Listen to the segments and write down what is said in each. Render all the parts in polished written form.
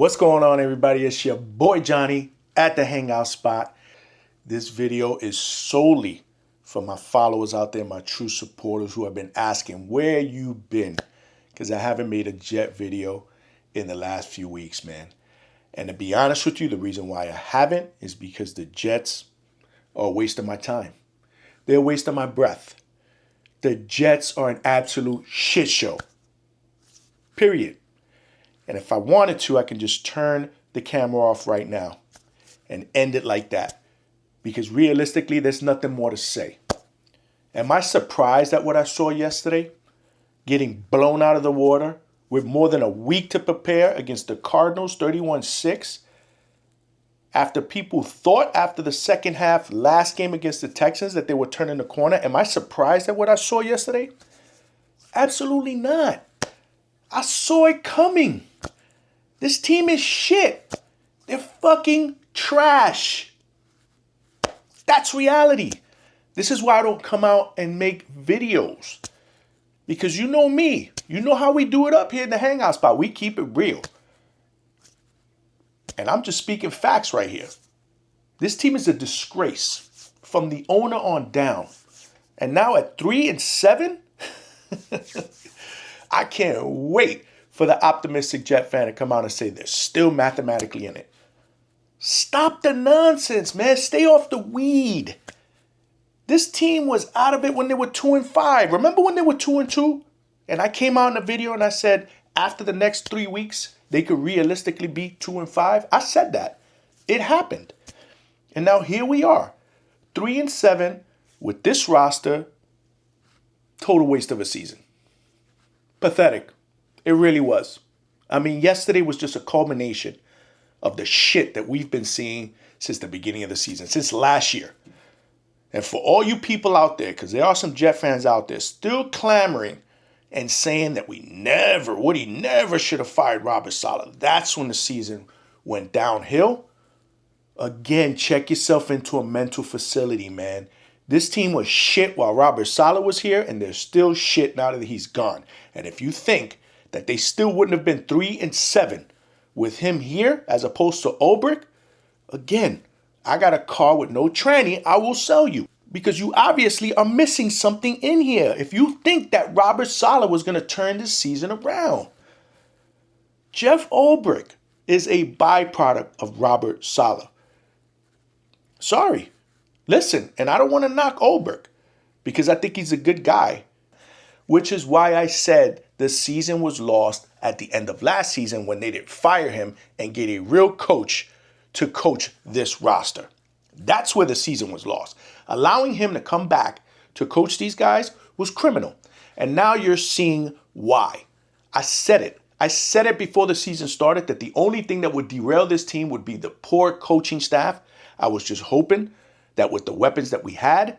What's going on, everybody? It's your boy Johnny at the Hangout Spot. This video is solely for my followers out there, my true supporters who have been asking where you been, because I haven't made a Jet video in the last few weeks, man. And to be honest with you, the reason why I haven't is because the Jets are a waste of my time. They're a waste of my breath. The Jets are an absolute shit show. Period. And if I wanted to, I can just turn the camera off right now and end it like that. Because realistically, there's nothing more to say. Am I surprised at what I saw yesterday? Getting blown out of the water with more than a week to prepare against the Cardinals, 31-6. After people thought after the second half last game against the Texans that they were turning the corner. Am I surprised at what I saw yesterday? Absolutely not. I saw it coming. This team is shit. They're fucking trash. That's reality. This is why I don't come out and make videos. Because you know me. You know how we do it up here in the Hangout Spot. We keep it real. And I'm just speaking facts right here. This team is a disgrace from the owner on down. And now at 3-7, I can't wait for the optimistic Jet fan to come out and say they're still mathematically in it. Stop the nonsense, man. Stay off the weed. This team was out of it when they were 2-5. Remember when they were 2-2? And I came out in a video and I said after the next 3 weeks, they could realistically be 2-5. I said that. It happened. And now here we are. 3-7 with this roster. Total waste of a season. Pathetic. It really was. I mean, yesterday was just a culmination of the shit that we've been seeing since the beginning of the season, since last year. And for all you people out there, because there are some Jet fans out there still clamoring and saying that Woody never should have fired Robert Saleh. That's when the season went downhill. Again, check yourself into a mental facility, man. This team was shit while Robert Saleh was here, and they're still shit now that he's gone. And if you think that they still wouldn't have been 3-7 with him here as opposed to Ulbrich, again, I got a car with no tranny I will sell you. Because you obviously are missing something in here if you think that Robert Saleh was going to turn this season around. Jeff Ulbrich is a byproduct of Robert Saleh. Sorry. Listen, and I don't want to knock Ulbrich because I think he's a good guy, which is why I said the season was lost at the end of last season when they didn't fire him and get a real coach to coach this roster. That's where the season was lost. Allowing him to come back to coach these guys was criminal. And now you're seeing why. I said it. I said it before the season started that the only thing that would derail this team would be the poor coaching staff. I was just hoping that with the weapons that we had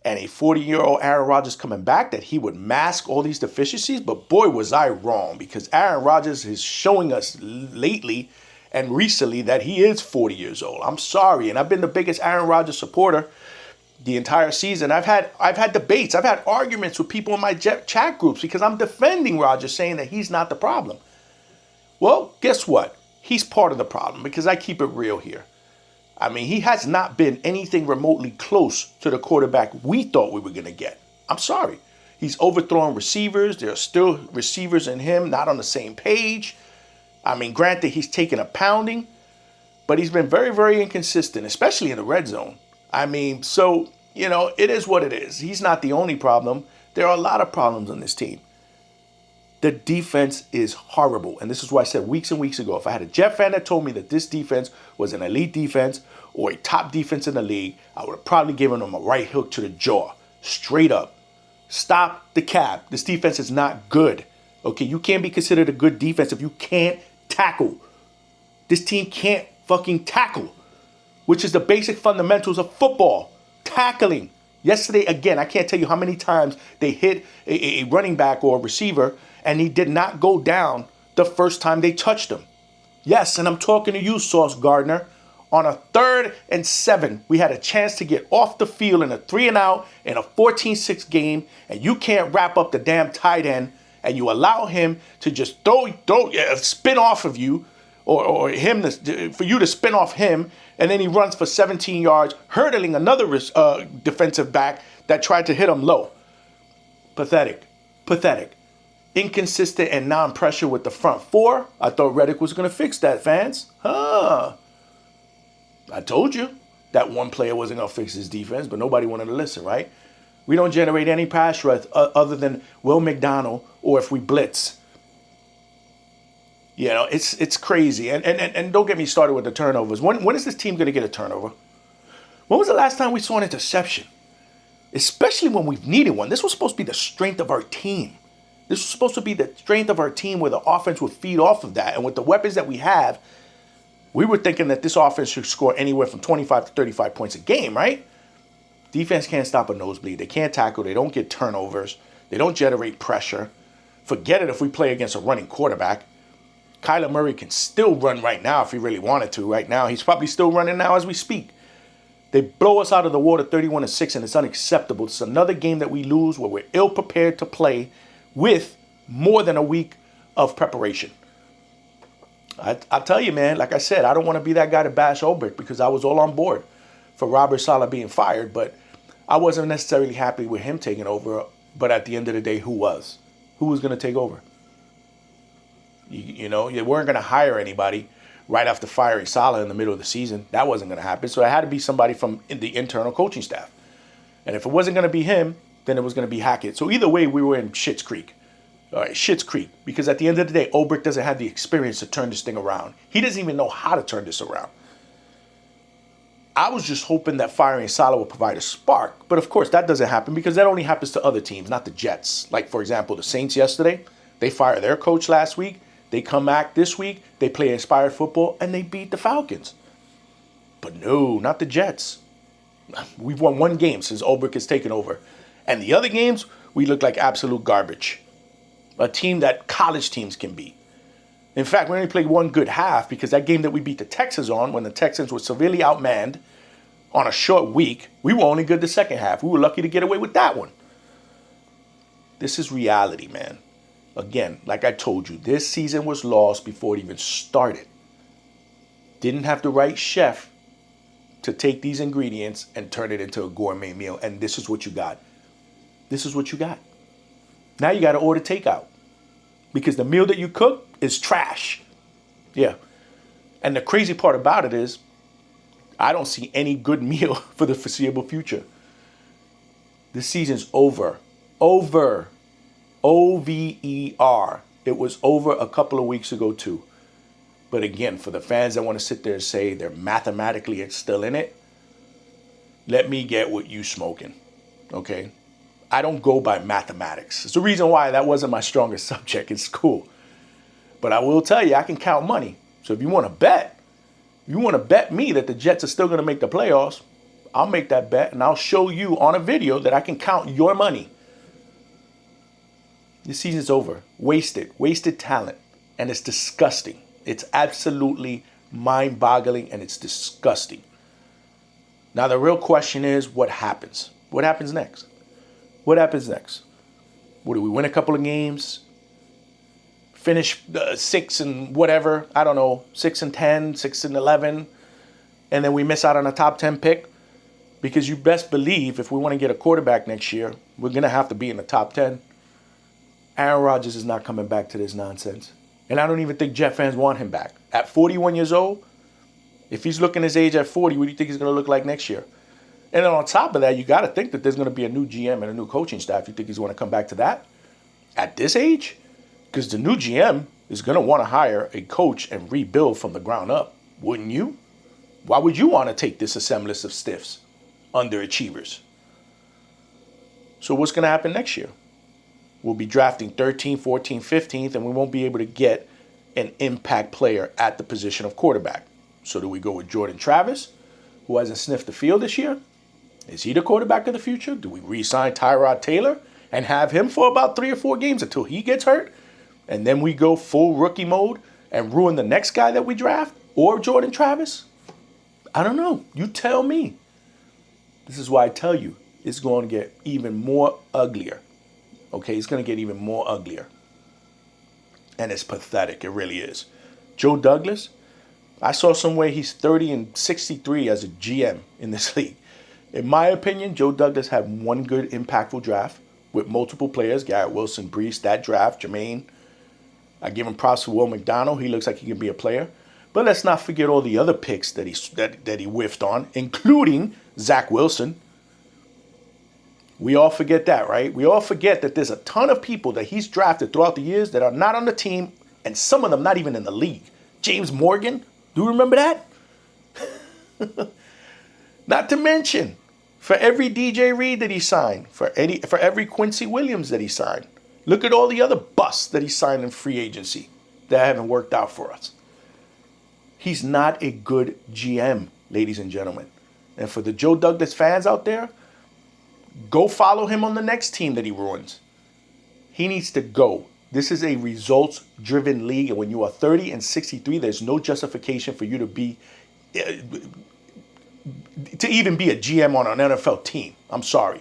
and a 40-year-old Aaron Rodgers coming back, that he would mask all these deficiencies. But boy, was I wrong, because Aaron Rodgers is showing us lately and recently that he is 40 years old. I'm sorry. And I've been the biggest Aaron Rodgers supporter the entire season. I've had debates. I've had arguments with people in my chat groups because I'm defending Rodgers, saying that he's not the problem. Well, guess what? He's part of the problem because I keep it real here. I mean, he has not been anything remotely close to the quarterback we thought we were going to get. I'm sorry. He's overthrowing receivers. There are still receivers in him not on the same page. I mean, granted, he's taken a pounding, but he's been very, very inconsistent, especially in the red zone. I mean, so, you know, it is what it is. He's not the only problem. There are a lot of problems on this team. The defense is horrible. And this is why I said weeks and weeks ago, if I had a Jet fan that told me that this defense was an elite defense or a top defense in the league, I would have probably given them a right hook to the jaw. Straight up. Stop the cap. This defense is not good. Okay, you can't be considered a good defense if you can't tackle. This team can't fucking tackle, which is the basic fundamentals of football. Tackling. Yesterday, again, I can't tell you how many times they hit a running back or a receiver and he did not go down the first time they touched him. Yes, and I'm talking to you, Sauce Gardner. On a 3rd and 7, we had a chance to get off the field in a 3-and-out in a 14-6 game, and you can't wrap up the damn tight end, and you allow him to just spin off of you or him for you to spin off him, and then he runs for 17 yards, hurdling another defensive back that tried to hit him low. Pathetic. Inconsistent and non-pressure with the front four. I thought Reddick was going to fix that, fans. I told you that one player wasn't going to fix his defense, but nobody wanted to listen, right? We don't generate any pass rush other than Will McDonald or if we blitz. You know, it's crazy. And don't get me started with the turnovers. When is this team going to get a turnover? When was the last time we saw an interception? Especially when we've needed one. This was supposed to be the strength of our team. This was supposed to be the strength of our team where the offense would feed off of that. And with the weapons that we have, we were thinking that this offense should score anywhere from 25 to 35 points a game, right? Defense can't stop a nosebleed. They can't tackle. They don't get turnovers. They don't generate pressure. Forget it if we play against a running quarterback. Kyler Murray can still run right now if he really wanted to right now. He's probably still running now as we speak. They blow us out of the water 31-6, and it's unacceptable. It's another game that we lose where we're ill-prepared to play with more than a week of preparation. I'll tell you, man, like I said, I don't want to be that guy to bash Ulbrich because I was all on board for Robert Saleh being fired, but I wasn't necessarily happy with him taking over. But at the end of the day, who was? Who was going to take over? You know, you weren't going to hire anybody right after firing Saleh in the middle of the season. That wasn't going to happen. So it had to be somebody from the internal coaching staff. And if it wasn't going to be him, then it was going to be Hackett. So either way, we were in Schitt's Creek. All right, Schitt's Creek. Because at the end of the day, Ulbrich doesn't have the experience to turn this thing around. He doesn't even know how to turn this around. I was just hoping that firing Saleh would provide a spark. But of course, that doesn't happen because that only happens to other teams, not the Jets. Like, for example, the Saints yesterday, they fired their coach last week. They come back this week, they play inspired football, and they beat the Falcons. But no, not the Jets. We've won one game since Ulbrich has taken over. And the other games, we look like absolute garbage. A team that college teams can beat. In fact, we only played one good half because that game that we beat the Texans on, when the Texans were severely outmanned on a short week, we were only good the second half. We were lucky to get away with that one. This is reality, man. Again, like I told you, this season was lost before it even started. Didn't have the right chef to take these ingredients and turn it into a gourmet meal. And this is what you got. This is what you got. Now you got to order takeout because the meal that you cook is trash. Yeah. And the crazy part about it is I don't see any good meal for the foreseeable future. This season's over. Over. O-V-E-R. It was over a couple of weeks ago too. But again, for the fans that want to sit there and say they're mathematically still in it, let me get what you smoking, okay? I don't go by mathematics. It's the reason why that wasn't my strongest subject in school. But I will tell you, I can count money. So if you want to bet me that the Jets are still going to make the playoffs, I'll make that bet and I'll show you on a video that I can count your money. This season's over. Wasted talent. And it's disgusting. It's absolutely mind-boggling and it's disgusting. Now the real question is, what happens? What happens next? What happens next? What, do we win a couple of games? Finish 6 and whatever, I don't know, 6-10, 6-11, and then we miss out on a top 10 pick? Because you best believe if we want to get a quarterback next year, we're going to have to be in the top 10. Aaron Rodgers is not coming back to this nonsense. And I don't even think Jet fans want him back. At 41 years old, if he's looking his age at 40, what do you think he's going to look like next year? And then on top of that, you got to think that there's going to be a new GM and a new coaching staff. You think he's going to come back to that at this age? Because the new GM is going to want to hire a coach and rebuild from the ground up. Wouldn't you? Why would you want to take this assemblage of stiffs, underachievers? So what's going to happen next year? We'll be drafting 13th, 14th, 15th, and we won't be able to get an impact player at the position of quarterback. So do we go with Jordan Travis, who hasn't sniffed the field this year? Is he the quarterback of the future? Do we re-sign Tyrod Taylor and have him for about 3 or 4 games until he gets hurt? And then we go full rookie mode and ruin the next guy that we draft? Or Jordan Travis? I don't know. You tell me. This is why I tell you it's going to get even more uglier. Okay, it's going to get even more uglier. And it's pathetic. It really is. Joe Douglas, I saw somewhere he's 30-63 as a GM in this league. In my opinion, Joe Douglas had one good impactful draft with multiple players. Garrett Wilson, Brees, that draft, Jermaine. I give him props for Will McDonald. He looks like he can be a player. But let's not forget all the other picks that he whiffed on, including Zach Wilson. We all forget that, right? We all forget that there's a ton of people that he's drafted throughout the years that are not on the team, and some of them not even in the league. James Morgan, do you remember that? Not to mention, for every DJ Reed that he signed, for every Quincy Williams that he signed, look at all the other busts that he signed in free agency that haven't worked out for us. He's not a good GM, ladies and gentlemen. And for the Joe Douglas fans out there, go follow him on the next team that he ruins. He needs to go. This is a results-driven league, and when you are 30-63, there's no justification for you to even be a GM on an NFL team. I'm sorry.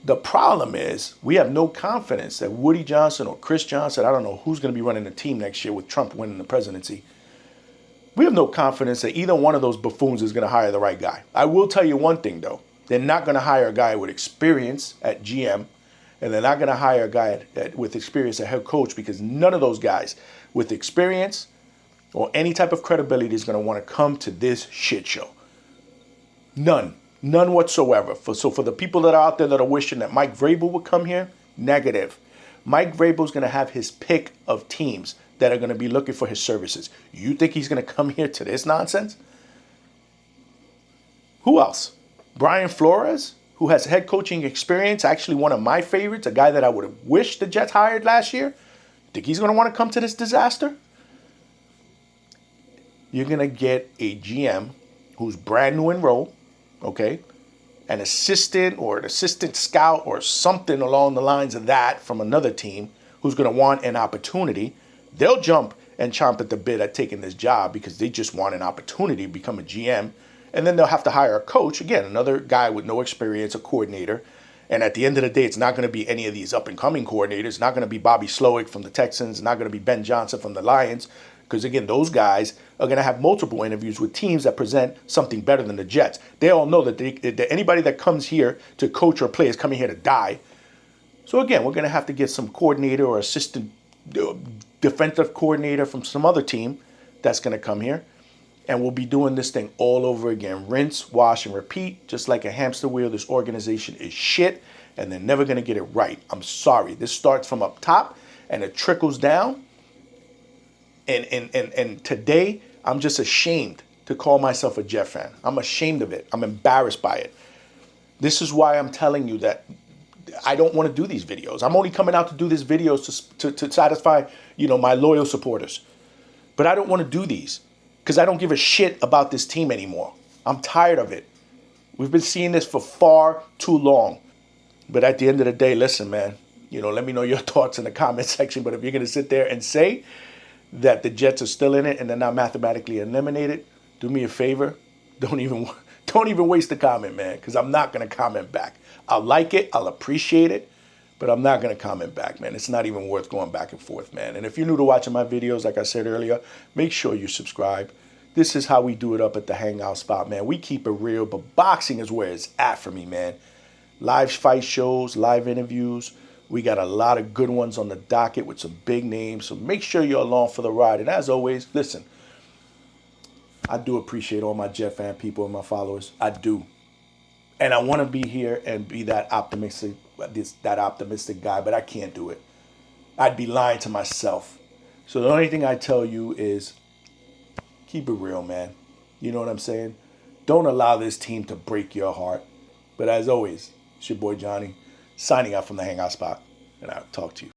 The problem is we have no confidence that Woody Johnson or Chris Johnson, I don't know who's going to be running the team next year with Trump winning the presidency. We have no confidence that either one of those buffoons is going to hire the right guy. I will tell you one thing, though. They're not going to hire a guy with experience at GM, and they're not going to hire a guy with experience at head coach, because none of those guys with experience or any type of credibility is going to want to come to this shit show. None. None whatsoever. So for the people that are out there that are wishing that Mike Vrabel would come here, negative. Mike Vrabel's going to have his pick of teams that are going to be looking for his services. You think he's going to come here to this nonsense? Who else? Brian Flores, who has head coaching experience, actually one of my favorites, a guy that I would have wished the Jets hired last year. Think he's going to want to come to this disaster? You're going to get a GM who's brand new in role, okay? An assistant or an assistant scout or something along the lines of that from another team who's going to want an opportunity. They'll jump and chomp at the bit at taking this job because they just want an opportunity to become a GM. And then they'll have to hire a coach, again, another guy with no experience, a coordinator. And at the end of the day, it's not going to be any of these up-and-coming coordinators. It's not going to be Bobby Slowick from the Texans. It's not going to be Ben Johnson from the Lions. Because, again, those guys are going to have multiple interviews with teams that present something better than the Jets. They all know that anybody that comes here to coach or play is coming here to die. So, again, we're going to have to get some coordinator or assistant defensive coordinator from some other team that's going to come here. And we'll be doing this thing all over again. Rinse, wash, and repeat. Just like a hamster wheel, this organization is shit, and they're never going to get it right. I'm sorry. This starts from up top, and it trickles down. And today, I'm just ashamed to call myself a Jet fan. I'm ashamed of it. I'm embarrassed by it. This is why I'm telling you that I don't want to do these videos. I'm only coming out to do these videos to satisfy, my loyal supporters. But I don't want to do these because I don't give a shit about this team anymore. I'm tired of it. We've been seeing this for far too long. But at the end of the day, listen, man, let me know your thoughts in the comment section. But if you're going to sit there and say that the Jets are still in it and they're not mathematically eliminated, do me a favor. Don't even waste the comment, man, because I'm not going to comment back. I'll like it. I'll appreciate it. But I'm not going to comment back, man. It's not even worth going back and forth, man. And if you're new to watching my videos, like I said earlier, make sure you subscribe. This is how we do it up at the Hangout Spot, man. We keep it real, but boxing is where it's at for me, man. Live fight shows, live interviews. We got a lot of good ones on the docket with some big names. So make sure you're along for the ride. And as always, listen, I do appreciate all my Jet fan people and my followers. I do. And I want to be here and be that optimistic guy, but I can't do it. I'd be lying to myself. So the only thing I tell you is keep it real, man. You know what I'm saying? Don't allow this team to break your heart. But as always, it's your boy Johnny, signing out from the Hangout Spot, and I'll talk to you.